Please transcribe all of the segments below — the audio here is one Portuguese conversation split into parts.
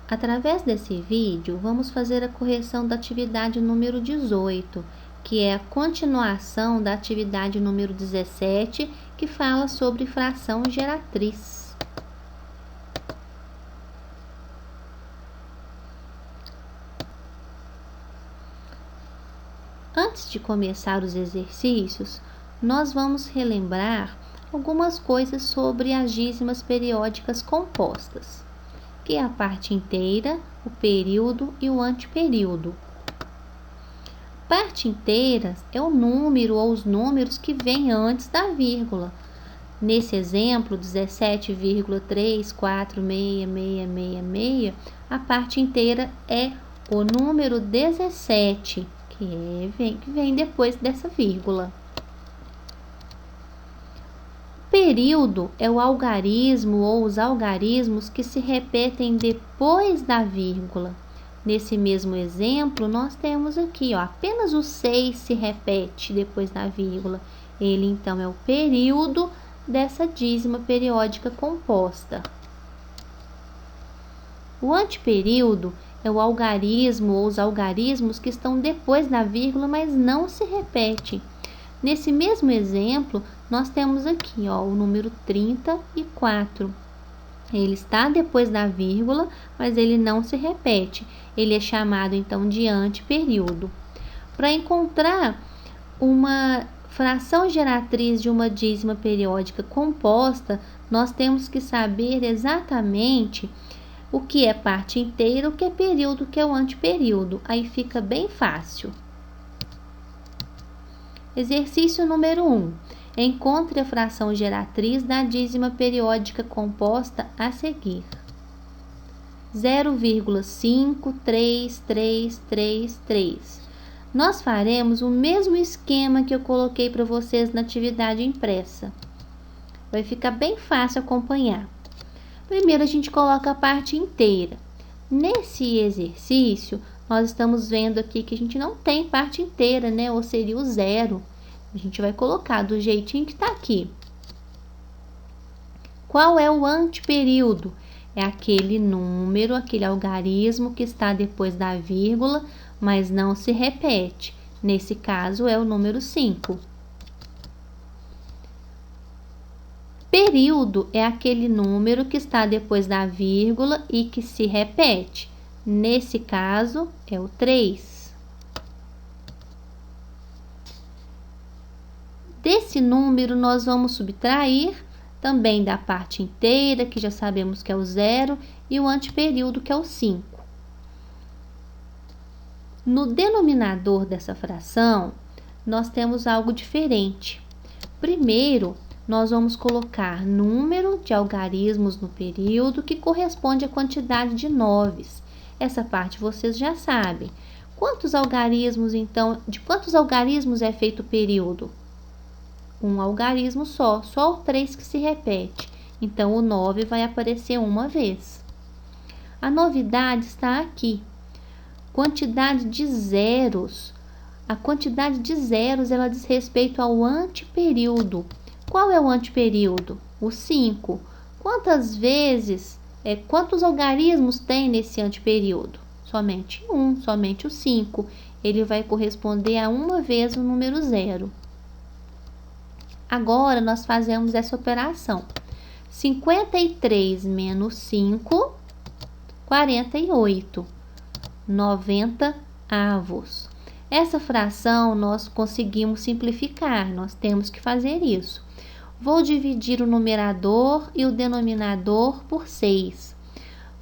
Através desse vídeo, vamos fazer a correção da atividade número 18, que é a continuação da atividade número 17, que fala sobre fração geratriz. Antes de começar os exercícios, nós vamos relembrar algumas coisas sobre as dízimas periódicas compostas, que é a parte inteira, o período e o anteperíodo. Parte inteira é o número ou os números que vêm antes da vírgula. Nesse exemplo, 17,3466666, a parte inteira é o número 17, que vem depois dessa vírgula. Período é o algarismo ou os algarismos que se repetem depois da vírgula. Nesse mesmo exemplo, nós temos aqui, apenas o 6 se repete depois da vírgula. Ele, então, é o período dessa dízima periódica composta. O anteperíodo é o algarismo ou os algarismos que estão depois da vírgula, mas não se repetem. Nesse mesmo exemplo, nós temos aqui o número 34. Ele está depois da vírgula, mas ele não se repete. Ele é chamado, então, de anteperíodo. Para encontrar uma fração geratriz de uma dízima periódica composta, nós temos que saber exatamente o que é parte inteira, o que é período, o que é o anteperíodo. Aí fica bem fácil. Exercício número 1. Encontre a fração geratriz da dízima periódica composta a seguir. 0,53333. Nós faremos o mesmo esquema que eu coloquei para vocês na atividade impressa. Vai ficar bem fácil acompanhar. Primeiro, a gente coloca a parte inteira. Nesse exercício, nós estamos vendo aqui que a gente não tem parte inteira, né? Ou seria o zero. A gente vai colocar do jeitinho que está aqui. Qual é o anteperíodo? É aquele número, aquele algarismo que está depois da vírgula, mas não se repete. Nesse caso, é o número 5. Período é aquele número que está depois da vírgula e que se repete. Nesse caso, é o 3. Desse número, nós vamos subtrair também da parte inteira, que já sabemos que é o 0, e o anteperíodo, que é o 5. No denominador dessa fração, nós temos algo diferente. Primeiro, nós vamos colocar número de algarismos no período, que corresponde à quantidade de 9. Essa parte vocês já sabem. Quantos algarismos, então, de quantos algarismos é feito o período? Um algarismo só o 3 que se repete. Então, o 9 vai aparecer uma vez. A novidade está aqui. Quantidade de zeros. A quantidade de zeros, ela diz respeito ao anteperíodo. Qual é o anteperíodo? O 5. Quantos algarismos tem nesse anteperíodo? Somente um, somente o 5. Ele vai corresponder a uma vez o número 0. Agora, nós fazemos essa operação. 53 menos 5, 48. 90 avos. Essa fração nós conseguimos simplificar, nós temos que fazer isso. Vou dividir o numerador e o denominador por 6.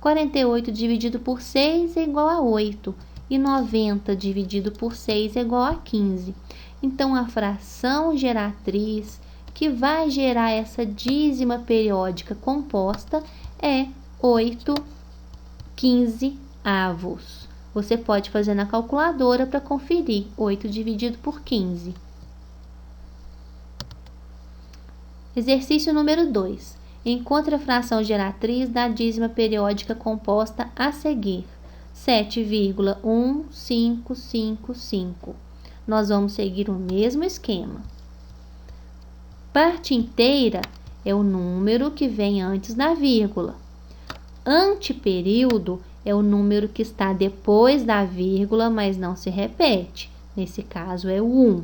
48 dividido por 6 é igual a 8. E 90 dividido por 6 é igual a 15. Então, a fração geratriz que vai gerar essa dízima periódica composta é 8/15 avos. Você pode fazer na calculadora para conferir. 8 dividido por 15. Exercício número 2. Encontre a fração geratriz da dízima periódica composta a seguir. 7,1555. Nós vamos seguir o mesmo esquema. Parte inteira é o número que vem antes da vírgula. Anteperíodo é o número que está depois da vírgula, mas não se repete. Nesse caso, é o 1.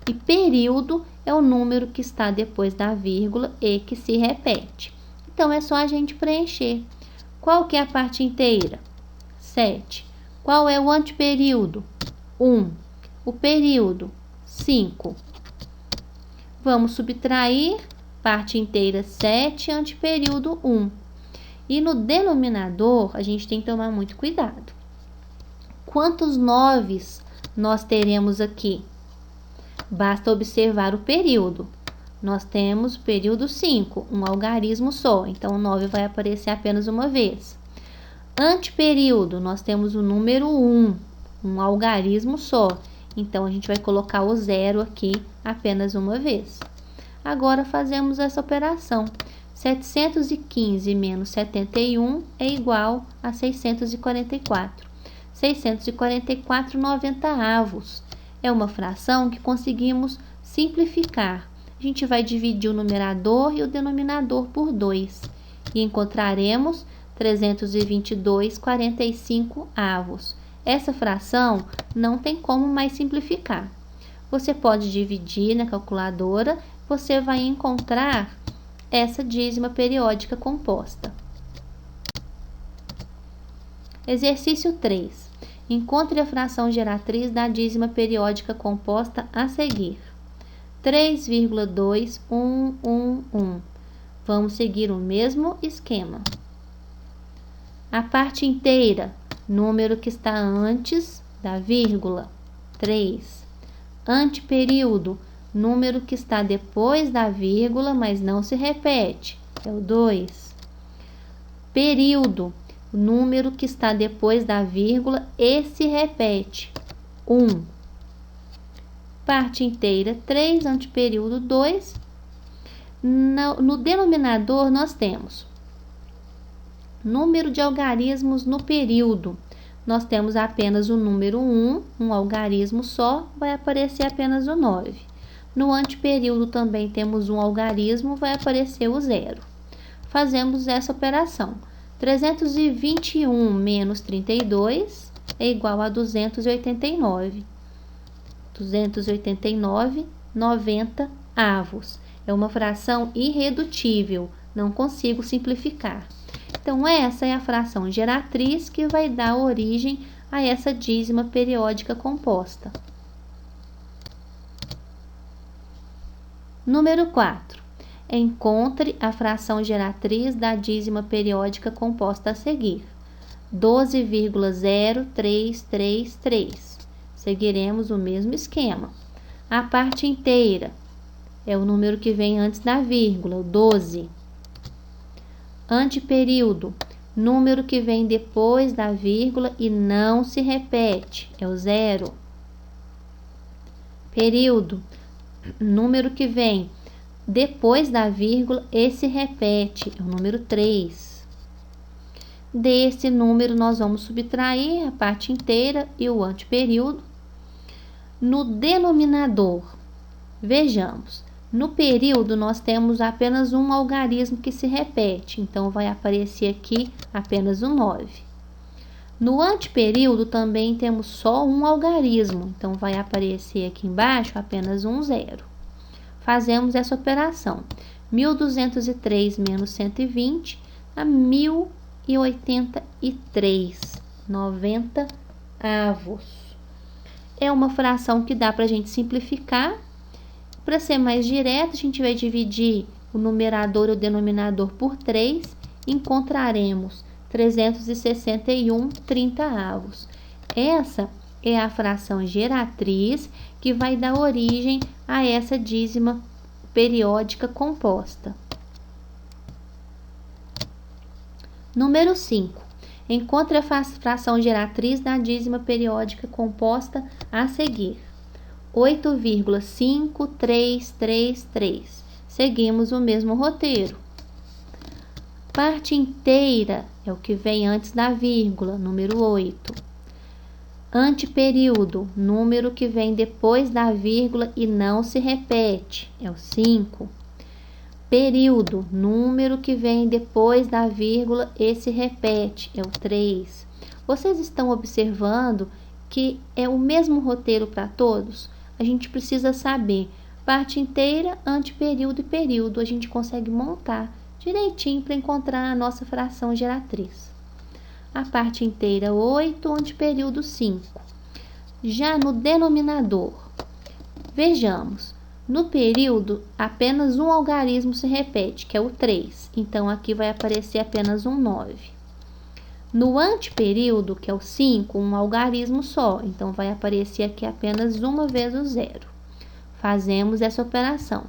E período é o número que está depois da vírgula e que se repete. Então, é só a gente preencher. Qual que é a parte inteira? 7. Qual é o anteperíodo? 1. O período? 5. Vamos subtrair parte inteira 7, anteperíodo 1. E no denominador, a gente tem que tomar muito cuidado. Quantos 9 nós teremos aqui? Basta observar o período. Nós temos o período 5, um algarismo só, então o 9 vai aparecer apenas uma vez. Anteperíodo, nós temos o número 1, um algarismo só, então a gente vai colocar o 0 aqui apenas uma vez. Agora fazemos essa operação. 715 menos 71 é igual a 644. 644 90avos. É uma fração que conseguimos simplificar. A gente vai dividir o numerador e o denominador por 2 e encontraremos 322 45avos. Essa fração não tem como mais simplificar. Você pode dividir na calculadora, você vai encontrar essa dízima periódica composta. Exercício 3. Encontre a fração geratriz da dízima periódica composta a seguir. 3,2111. Vamos seguir o mesmo esquema. A parte inteira, número que está antes da vírgula, 3. Anteperíodo, número que está depois da vírgula, mas não se repete, é o 2. Período, número que está depois da vírgula e se repete, 1. Parte inteira, 3, anteperíodo, 2. No denominador, nós temos número de algarismos no período. Nós temos apenas o número 1, um algarismo só, vai aparecer apenas o 9. No anteperíodo também temos um algarismo, vai aparecer o 0. Fazemos essa operação. 321 menos 32 é igual a 289. 289, 90avos. É uma fração irredutível, não consigo simplificar. Então, essa é a fração geratriz que vai dar origem a essa dízima periódica composta. Número 4. Encontre a fração geratriz da dízima periódica composta a seguir. 12,0333. Seguiremos o mesmo esquema. A parte inteira é o número que vem antes da vírgula, o 12. Anteperíodo, número que vem depois da vírgula e não se repete, é o 0. Período, número que vem depois da vírgula e se repete, é o número 3. Desse número, nós vamos subtrair a parte inteira e o anteperíodo. No denominador, vejamos. No período, nós temos apenas um algarismo que se repete, então vai aparecer aqui apenas o 9. No anteperíodo, também temos só um algarismo, então vai aparecer aqui embaixo apenas um 0. Fazemos essa operação. 1.203 menos 120 a 1.083, 90avos. É uma fração que dá para a gente simplificar. Para ser mais direto, a gente vai dividir o numerador e o denominador por 3, encontraremos 361 30avos. Essa é a fração geratriz que vai dar origem a essa dízima periódica composta. Número 5. Encontre a fração geratriz da dízima periódica composta a seguir. 8,5333. Seguimos o mesmo roteiro. Parte inteira é o que vem antes da vírgula, número 8. Anteperíodo, número que vem depois da vírgula e não se repete, é o 5. Período, número que vem depois da vírgula e se repete, é o 3. Vocês estão observando que é o mesmo roteiro para todos? A gente precisa saber parte inteira, anteperíodo e período. A gente consegue montar direitinho para encontrar a nossa fração geratriz. A parte inteira 8, anteperíodo 5. Já no denominador, vejamos, no período apenas um algarismo se repete, que é o 3. Então aqui vai aparecer apenas um 9. No anteperíodo, que é o 5, um algarismo só, então vai aparecer aqui apenas uma vez o 0. Fazemos essa operação.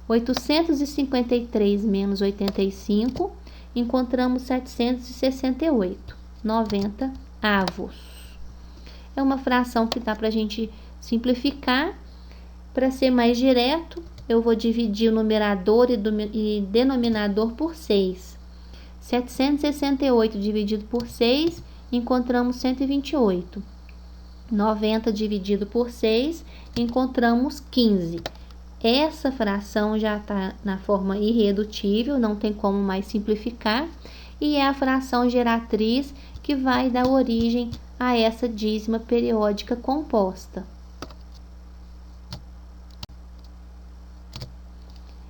853 menos 85, encontramos 768, 90 avos. É uma fração que dá para a gente simplificar. Para ser mais direto, eu vou dividir o numerador e denominador por 6. 768 dividido por 6, encontramos 128. 90 dividido por 6, encontramos 15. Essa fração já está na forma irredutível, não tem como mais simplificar, e é a fração geratriz que vai dar origem a essa dízima periódica composta.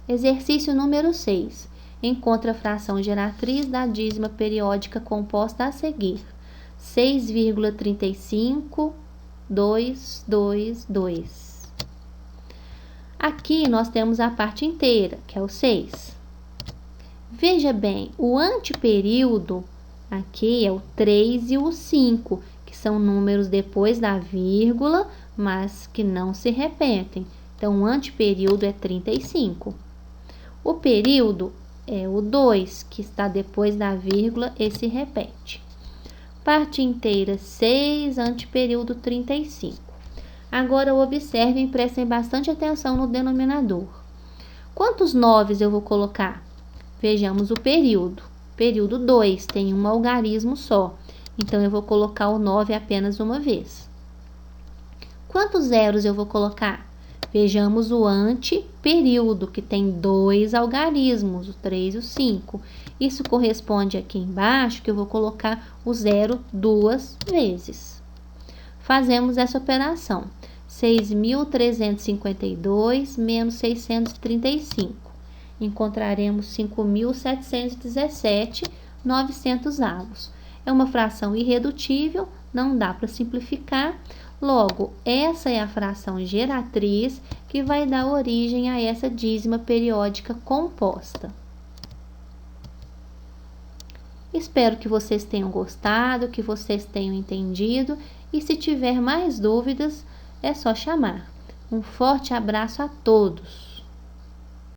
Exercício número 6. Encontre a fração geratriz da dízima periódica composta a seguir. 6,35222. Aqui nós temos a parte inteira, que é o 6. Veja bem, o anteperíodo aqui é o 3 e o 5, que são números depois da vírgula, mas que não se repetem. Então, o anteperíodo é 35. O período é o 2, que está depois da vírgula e se repete. Parte inteira 6, anteperíodo 35. Agora observem e prestem bastante atenção no denominador. Quantos 9 eu vou colocar? Vejamos o período. Período 2 tem um algarismo só, então eu vou colocar o 9 apenas uma vez. Quantos zeros eu vou colocar? Vejamos o anteperíodo, que tem 2 algarismos, o 3 e o 5. Isso corresponde aqui embaixo, que eu vou colocar o 0 duas vezes. Fazemos essa operação. 6.352 menos 635. Encontraremos 5.717, 900 avos. É uma fração irredutível, não dá para simplificar. Logo, essa é a fração geratriz que vai dar origem a essa dízima periódica composta. Espero que vocês tenham gostado, que vocês tenham entendido, e se tiver mais dúvidas, é só chamar. Um forte abraço a todos!